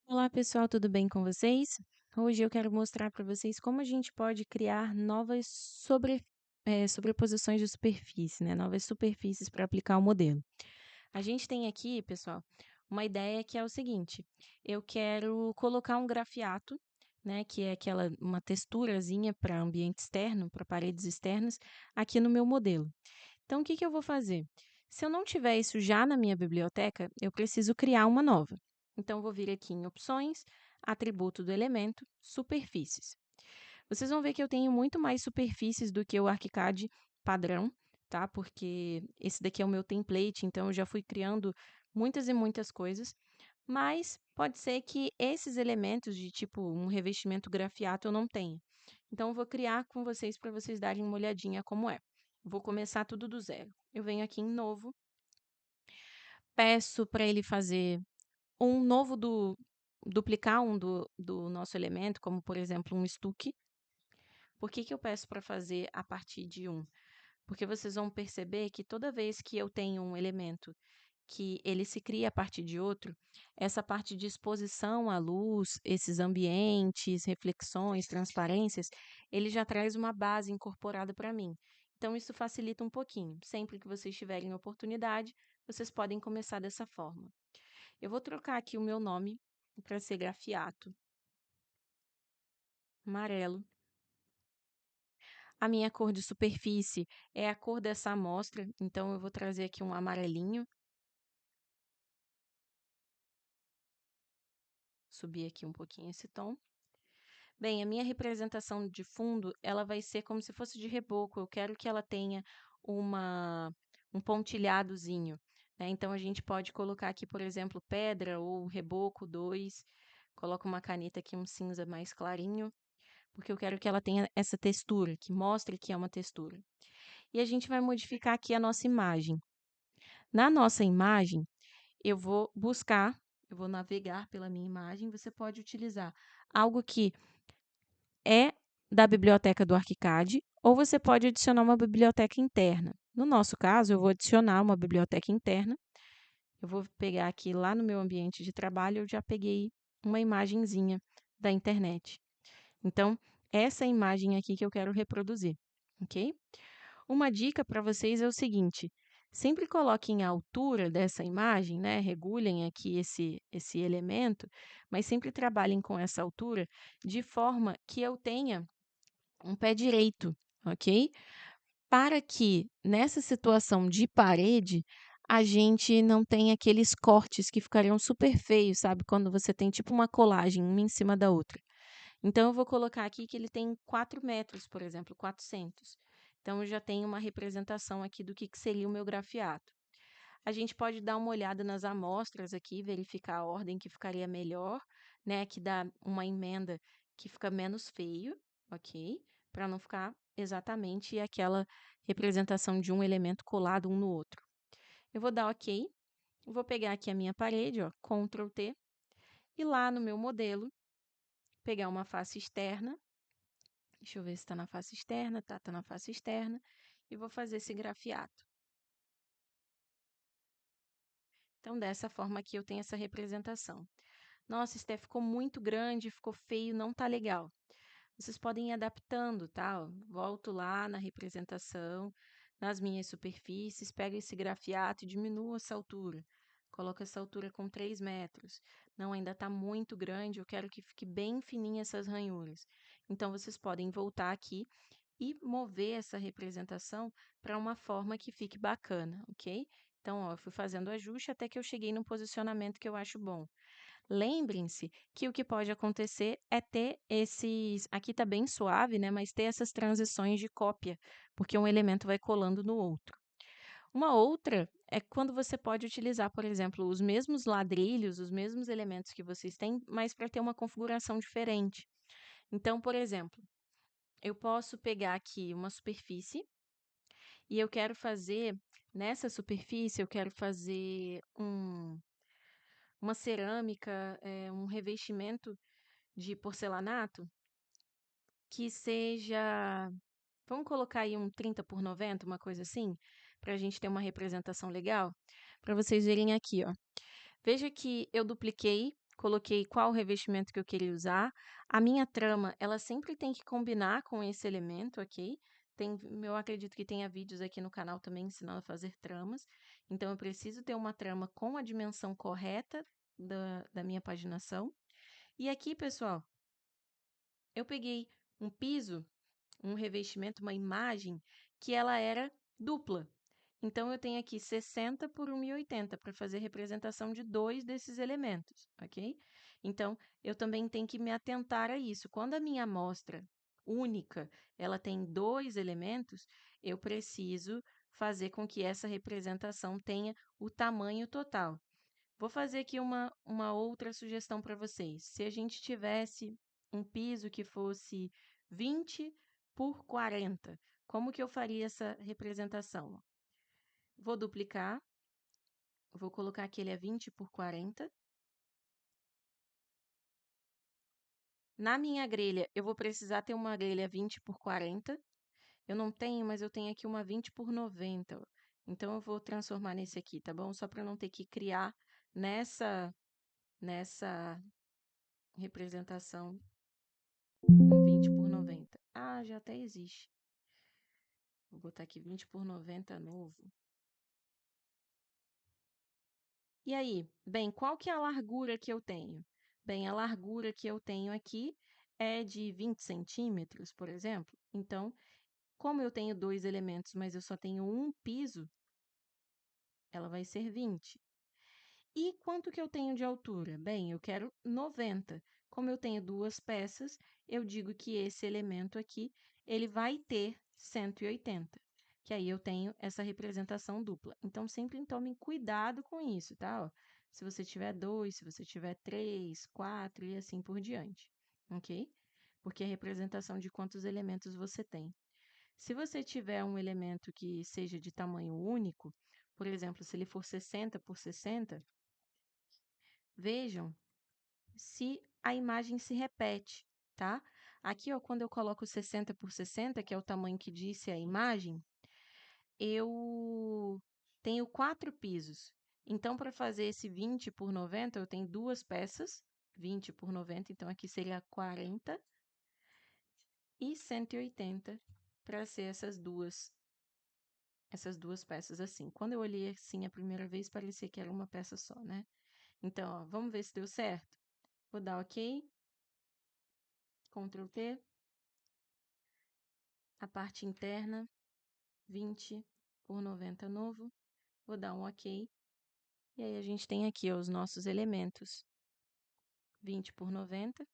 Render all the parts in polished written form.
Olá pessoal, tudo bem com vocês? Hoje eu quero mostrar para vocês como a gente pode criar novas sobreposições de superfície, né? Novas superfícies para aplicar o modelo. A gente tem aqui, pessoal, uma ideia que é o seguinte: eu quero colocar um grafiato, né? Que é uma texturazinha para ambiente externo, para paredes externas, aqui no meu modelo. Então, o que que eu vou fazer? Se eu não tiver isso já na minha biblioteca, eu preciso criar uma nova. Então, vou vir aqui em Opções, Atributo do Elemento, Superfícies. Vocês vão ver que eu tenho muito mais superfícies do que o ArchiCAD padrão, tá? Porque esse daqui é o meu template, então eu já fui criando muitas e muitas coisas. Mas pode ser que esses elementos de tipo um revestimento grafiato eu não tenha. Então, eu vou criar com vocês para vocês darem uma olhadinha como é. Vou começar tudo do zero. Eu venho aqui em Novo, peço para ele fazer um novo duplicar um do nosso elemento, como por exemplo um estuque. Por que que eu peço para fazer a partir de um? Porque vocês vão perceber que toda vez que eu tenho um elemento que ele se cria a partir de outro, essa parte de exposição à luz, esses ambientes, reflexões, transparências, ele já traz uma base incorporada para mim. Então, isso facilita um pouquinho. Sempre que vocês tiverem oportunidade, vocês podem começar dessa forma. Eu vou trocar aqui o meu nome para ser grafiato, amarelo. A minha cor de superfície é a cor dessa amostra, então eu vou trazer aqui um amarelinho, subir aqui um pouquinho esse tom. Bem, a minha representação de fundo, ela vai ser como se fosse de reboco. Eu quero que ela tenha uma, um pontilhadozinho, né? Então, a gente pode colocar aqui, por exemplo, pedra ou reboco 2. Coloco uma caneta aqui, um cinza mais clarinho, porque eu quero que ela tenha essa textura, que mostre que é uma textura. E a gente vai modificar aqui a nossa imagem. Na nossa imagem, eu vou buscar, eu vou navegar pela minha imagem. Você pode utilizar algo que é da biblioteca do ArchiCAD, ou você pode adicionar uma biblioteca interna. No nosso caso, eu vou adicionar uma biblioteca interna. Eu vou pegar aqui lá no meu ambiente de trabalho, eu já peguei uma imagenzinha da internet. Então, essa imagem aqui que eu quero reproduzir, ok? Uma dica para vocês é o seguinte: sempre coloquem a altura dessa imagem, né? Regulem aqui esse elemento, mas sempre trabalhem com essa altura de forma que eu tenha um pé direito, ok? Para que nessa situação de parede a gente não tenha aqueles cortes que ficariam super feios, sabe? Quando você tem tipo uma colagem uma em cima da outra. Então, eu vou colocar aqui que ele tem 4 metros, por exemplo, 400. Então, eu já tenho uma representação aqui do que seria o meu grafiato. A gente pode dar uma olhada nas amostras aqui, verificar a ordem que ficaria melhor, né? Que dá uma emenda que fica menos feio, ok? Para não ficar exatamente aquela representação de um elemento colado um no outro. Eu vou dar ok, vou pegar aqui a minha parede, ó, Ctrl T, e lá no meu modelo, pegar uma face externa. Deixa eu ver se está na face externa. Tá na face externa. E vou fazer esse grafiato. Então, dessa forma aqui, eu tenho essa representação. Nossa, Steph, ficou muito grande, ficou feio, não tá legal. Vocês podem ir adaptando, tá? Ó, volto lá na representação, nas minhas superfícies, pego esse grafiato e diminuo essa altura. Coloco essa altura com 3 metros. Não, ainda está muito grande, eu quero que fique bem fininha essas ranhuras. Então, vocês podem voltar aqui e mover essa representação para uma forma que fique bacana, ok? Então, ó, eu fui fazendo ajuste até que eu cheguei no posicionamento que eu acho bom. Lembrem-se que o que pode acontecer é ter esses. Aqui está bem suave, né? Mas ter essas transições de cópia, porque um elemento vai colando no outro. Uma outra é quando você pode utilizar, por exemplo, os mesmos ladrilhos, os mesmos elementos que vocês têm, mas para ter uma configuração diferente. Então, por exemplo, eu posso pegar aqui uma superfície e eu quero fazer, nessa superfície, eu quero fazer uma cerâmica, um revestimento de porcelanato que seja, vamos colocar aí um 30 por 90, uma coisa assim, para a gente ter uma representação legal, para vocês verem aqui, ó. Veja que eu dupliquei, coloquei qual revestimento que eu queria usar. A minha trama, ela sempre tem que combinar com esse elemento, ok? Eu acredito que tenha vídeos aqui no canal também ensinando a fazer tramas. Então, eu preciso ter uma trama com a dimensão correta da minha paginação. E aqui, pessoal, eu peguei um piso, um revestimento, uma imagem, que ela era dupla. Então, eu tenho aqui 60 por 1.080 para fazer representação de dois desses elementos, ok? Então, eu também tenho que me atentar a isso. Quando a minha amostra única, ela tem dois elementos, eu preciso fazer com que essa representação tenha o tamanho total. Vou fazer aqui uma outra sugestão para vocês. Se a gente tivesse um piso que fosse 20 por 40, como que eu faria essa representação? Vou duplicar, vou colocar que ele é 20 por 40. Na minha grelha, eu vou precisar ter uma grelha 20 por 40. Eu não tenho, mas eu tenho aqui uma 20 por 90. Então, eu vou transformar nesse aqui, tá bom? Só para não ter que criar nessa representação um 20 por 90. Ah, já até existe. Vou botar aqui 20 por 90 novo. E aí? Bem, qual que é a largura que eu tenho? Bem, a largura que eu tenho aqui é de 20 centímetros, por exemplo. Então, como eu tenho dois elementos, mas eu só tenho um piso, ela vai ser 20. E quanto que eu tenho de altura? Bem, eu quero 90. Como eu tenho duas peças, eu digo que esse elemento aqui, ele vai ter 180, que aí eu tenho essa representação dupla. Então, sempre tome cuidado com isso, tá? Ó, se você tiver 2, se você tiver 3, 4 e assim por diante, ok? Porque é a representação de quantos elementos você tem. Se você tiver um elemento que seja de tamanho único, por exemplo, se ele for 60 por 60, vejam se a imagem se repete, tá? Aqui, ó, quando eu coloco 60 por 60, que é o tamanho que disse a imagem, eu tenho 4 pisos. Então, para fazer esse 20 por 90, eu tenho duas peças, 20 por 90, então aqui seria 40 e 180 para ser essas duas peças assim. Quando eu olhei assim a primeira vez, parecia que era uma peça só, né? Então, ó, vamos ver se deu certo? Vou dar OK, Ctrl T, a parte interna, 20 por 90 novo, vou dar um OK, e aí a gente tem aqui ó, os nossos elementos, 20 por 90,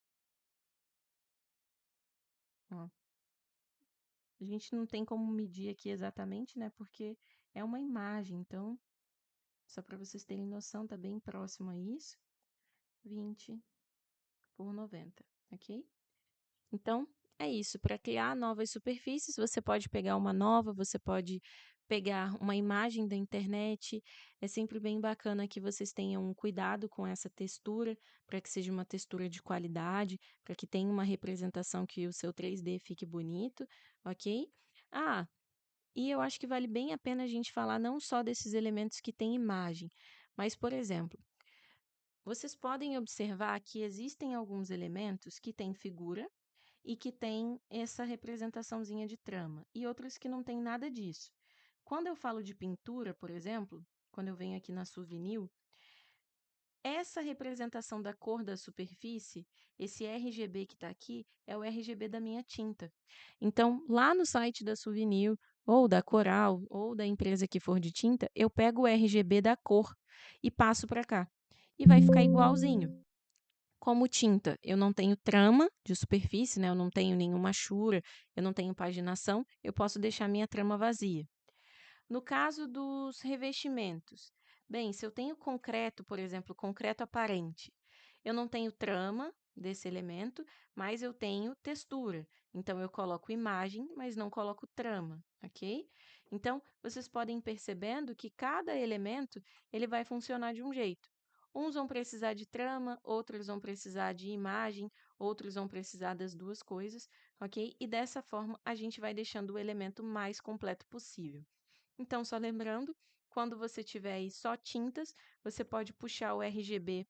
ó. A gente não tem como medir aqui exatamente, né, porque é uma imagem, então, só para vocês terem noção, tá bem próximo a isso, 20 por 90, ok? Então, é isso. Para criar novas superfícies, você pode pegar uma nova, você pode pegar uma imagem da internet. É sempre bem bacana que vocês tenham um cuidado com essa textura, para que seja uma textura de qualidade, para que tenha uma representação que o seu 3D fique bonito, ok? Ah, e eu acho que vale bem a pena a gente falar não só desses elementos que têm imagem, mas, por exemplo, vocês podem observar que existem alguns elementos que têm figura, e que tem essa representaçãozinha de trama, e outros que não tem nada disso. Quando eu falo de pintura, por exemplo, quando eu venho aqui na Souvenir, essa representação da cor da superfície, esse RGB que está aqui, é o RGB da minha tinta. Então, lá no site da Souvenir, ou da Coral, ou da empresa que for de tinta, eu pego o RGB da cor e passo para cá. E vai ficar igualzinho. Como tinta, eu não tenho trama de superfície, né? Eu não tenho nenhuma achura, eu não tenho paginação, eu posso deixar minha trama vazia. No caso dos revestimentos, bem, se eu tenho concreto, por exemplo, concreto aparente, eu não tenho trama desse elemento, mas eu tenho textura. Então, eu coloco imagem, mas não coloco trama, ok? Então, vocês podem ir percebendo que cada elemento ele vai funcionar de um jeito. Uns vão precisar de trama, outros vão precisar de imagem, outros vão precisar das duas coisas, ok? E dessa forma, a gente vai deixando o elemento mais completo possível. Então, só lembrando, quando você tiver aí só tintas, você pode puxar o RGB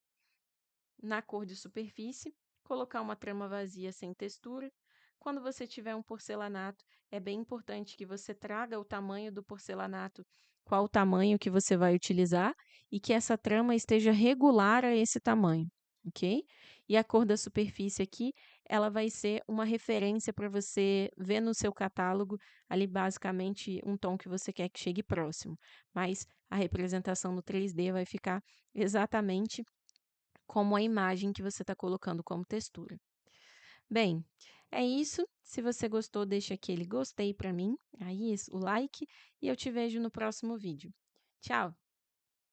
na cor de superfície, colocar uma trama vazia sem textura. Quando você tiver um porcelanato, é bem importante que você traga o tamanho do porcelanato, qual o tamanho que você vai utilizar, e que essa trama esteja regular a esse tamanho, ok? E a cor da superfície aqui, ela vai ser uma referência para você ver no seu catálogo, ali basicamente um tom que você quer que chegue próximo. Mas a representação no 3D vai ficar exatamente como a imagem que você está colocando como textura. Bem, é isso. Se você gostou, deixa aquele gostei para mim, aí o like, e eu te vejo no próximo vídeo. Tchau!